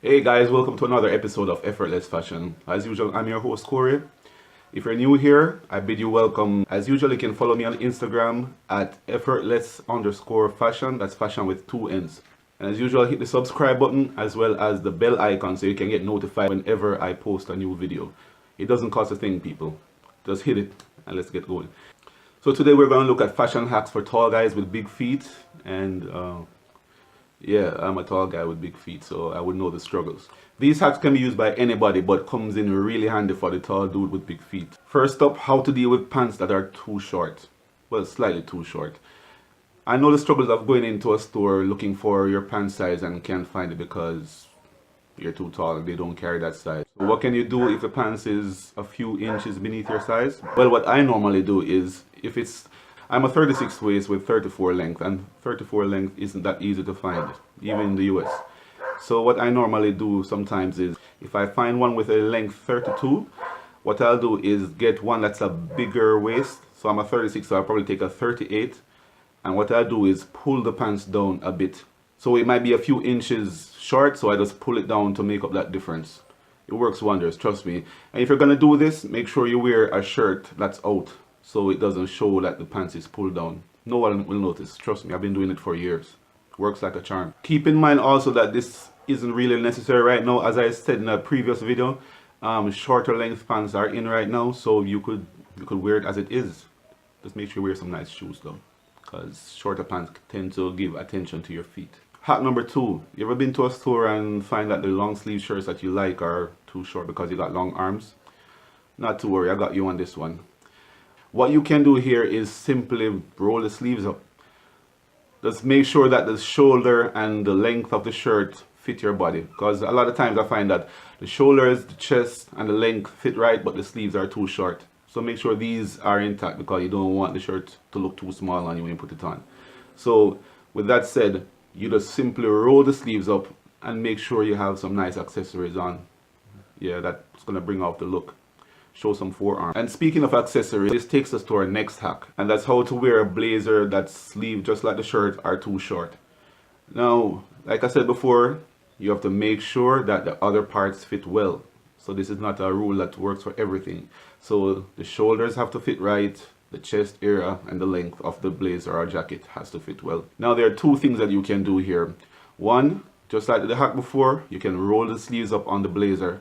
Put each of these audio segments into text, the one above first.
Hey guys, welcome to another episode of Effortless Fashion. As usual, I'm your host Corey. If you're new here, I bid you welcome. As usual, you can follow me on Instagram at effortless_fashion. That's fashion with 2 N's. And as usual, hit the subscribe button as well as the bell icon so you can get notified whenever I post a new video. It doesn't cost a thing, people. Just hit it and let's get going. So today we're going to look at fashion hacks for tall guys with big feet. And yeah, I'm a tall guy with big feet, so I would know the struggles. These hacks can be used by anybody, but comes in really handy for the tall dude with big feet. First up, how to deal with pants that are too short. Well, slightly too short. I know the struggles of going into a store looking for your pant size and can't find it because you're too tall and they don't carry that size. So what can you do if the pants is a few inches beneath your size? Well, what I normally do is, I'm a 36 waist with 34 length, and 34 length isn't that easy to find, even in the US. So what I normally do sometimes is, if I find one with a length 32, what I'll do is get one that's a bigger waist. So I'm a 36, so I'll probably take a 38. And what I'll do is pull the pants down a bit. So it might be a few inches short, so I just pull it down to make up that difference. It works wonders, trust me. And if you're gonna do this, make sure you wear a shirt that's out, so it doesn't show that the pants is pulled down. No one will notice, trust me, I've been doing it for years. Works like a charm. Keep in mind also that this isn't really necessary right now. As I said in a previous video, shorter length pants are in right now, so you could wear it as it is. Just make sure you wear some nice shoes though, because shorter pants tend to give attention to your feet. Hack number 2, you ever been to a store and find that the long sleeve shirts that you like are too short because you got long arms? Not to worry, I got you on this one. What you can do here is simply roll the sleeves up. Just make sure that the shoulder and the length of the shirt fit your body, because a lot of times I find that the shoulders, the chest and the length fit right, but the sleeves are too short. So make sure these are intact, because you don't want the shirt to look too small on you when you put it on. So with that said, you just simply roll the sleeves up and make sure you have some nice accessories on. Yeah, that's gonna bring out the look. Show some forearm. And speaking of accessories, this takes us to our next hack, and that's how to wear a blazer that's sleeve just like the shirt are too short. Now, like I said before, you have to make sure that the other parts fit well. So this is not a rule that works for everything. So the shoulders have to fit right, the chest area and the length of the blazer or jacket has to fit well. Now there are 2 things that you can do here. One, just like the hack before, you can roll the sleeves up on the blazer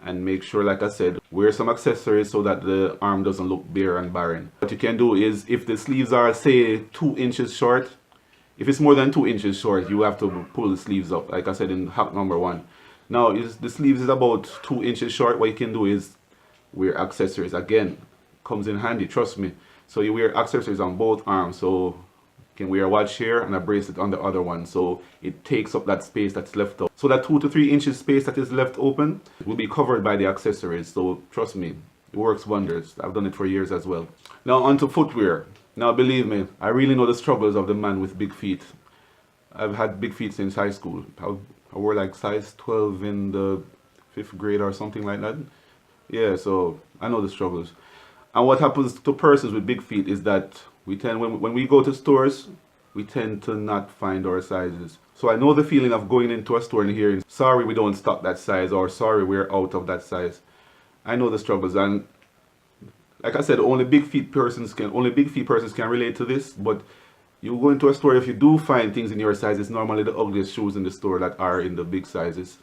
and make sure, like I said, wear some accessories so that the arm doesn't look bare and barren. What you can do is, if the sleeves are say 2 inches short, if it's more than 2 inches short, you have to pull the sleeves up, like I said in hack number 1. Now, if the sleeves is about 2 inches short, what you can do is wear accessories. Again, comes in handy, trust me. So you wear accessories on both arms, so you can wear a watch here and a bracelet on the other one, so it takes up that space that's left out. So that 2 to 3 inches space that is left open will be covered by the accessories. So trust me, it works wonders. I've done it for years as well. Now onto footwear. Now believe me, I really know the struggles of the man with big feet. I've had big feet since high school. I wore like size 12 in the 5th grade or something like that. Yeah, so I know the struggles. And what happens to persons with big feet is that when we go to stores, we tend to not find our sizes. So I know the feeling of going into a store and hearing, sorry, we don't stock that size, or sorry, we're out of that size. I know the struggles, and like I said, only big feet persons can relate to this. But you go into a store, if you do find things in your size, it's normally the ugliest shoes in the store that are in the big sizes.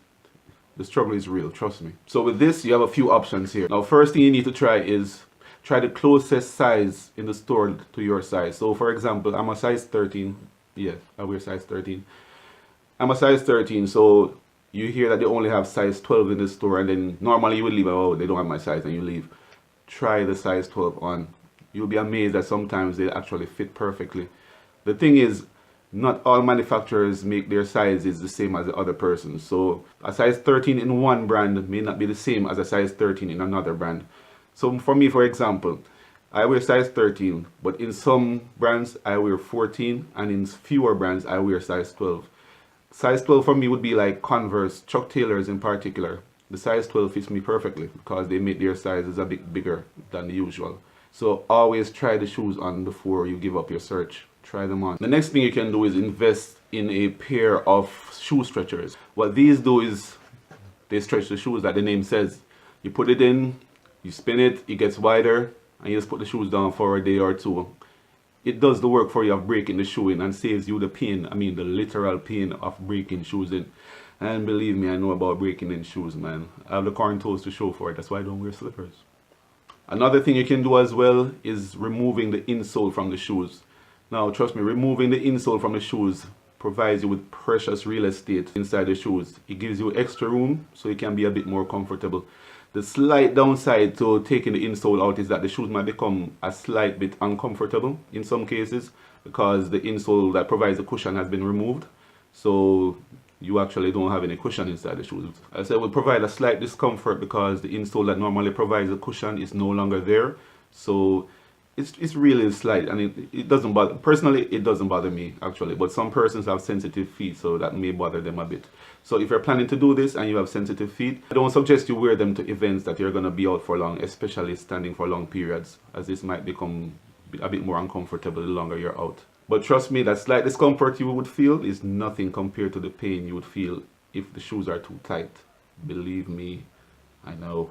The struggle is real, trust me. So with this, you have a few options here. Now, first thing you need to try is try the closest size in the store to your size. So for example, I'm a size 13. Yeah, I wear size 13. I'm a size 13, so you hear that they only have size 12 in the store, and then normally you would leave, oh, they don't have my size, and you leave. Try the size 12 on. You'll be amazed that sometimes they actually fit perfectly. The thing is, not all manufacturers make their sizes the same as the other person. So a size 13 in one brand may not be the same as a size 13 in another brand. So for me, for example, I wear size 13, but in some brands I wear 14, and in fewer brands I wear size 12. Size 12 for me would be like Converse, Chuck Taylors in particular. The size 12 fits me perfectly because they make their sizes a bit bigger than the usual. So always try the shoes on before you give up your search. Try them on. The next thing you can do is invest in a pair of shoe stretchers. What these do is they stretch the shoes like the name says. You put it in, you spin it, it gets wider, and you just put the shoes down for a day or two. It does the work for you of breaking the shoe in and saves you the pain, I mean the literal pain of breaking shoes in. And believe me, I know about breaking in shoes, man. I have the corn toes to show for it. That's why I don't wear slippers. Another thing you can do as well is removing the insole from the shoes. Now, trust me, removing the insole from the shoes provides you with precious real estate inside the shoes. It gives you extra room so you can be a bit more comfortable. The slight downside to taking the insole out is that the shoes might become a slight bit uncomfortable in some cases because the insole that provides the cushion has been removed. So you actually don't have any cushion inside the shoes. I said it will provide a slight discomfort because the insole that normally provides the cushion is no longer there. So it's really slight, and it doesn't bother, personally it doesn't bother me actually, but some persons have sensitive feet, so that may bother them a bit. So if you're planning to do this and you have sensitive feet, I don't suggest you wear them to events that you're going to be out for long, especially standing for long periods, as this might become a bit more uncomfortable the longer you're out. But trust me, that slight discomfort you would feel is nothing compared to the pain you would feel if the shoes are too tight. Believe me, I know.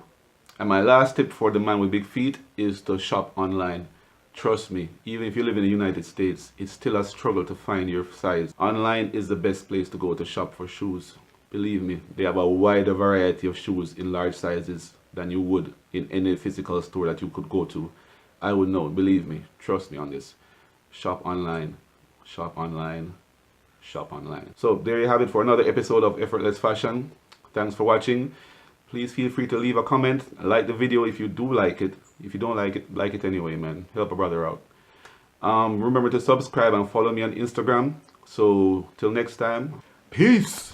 And my last tip for the man with big feet is to shop online. Trust me, even if you live in the United States, it's still a struggle to find your size. Online is the best place to go to shop for shoes. Believe me, they have a wider variety of shoes in large sizes than you would in any physical store that you could go to. I would know, believe me, trust me on this. Shop online, shop online, shop online. So there you have it for another episode of Effortless Fashion. Thanks for watching. Please feel free to leave a comment, like the video if you do like it. If you don't like it anyway, man. Help a brother out. Remember to subscribe and follow me on Instagram. So till next time, peace.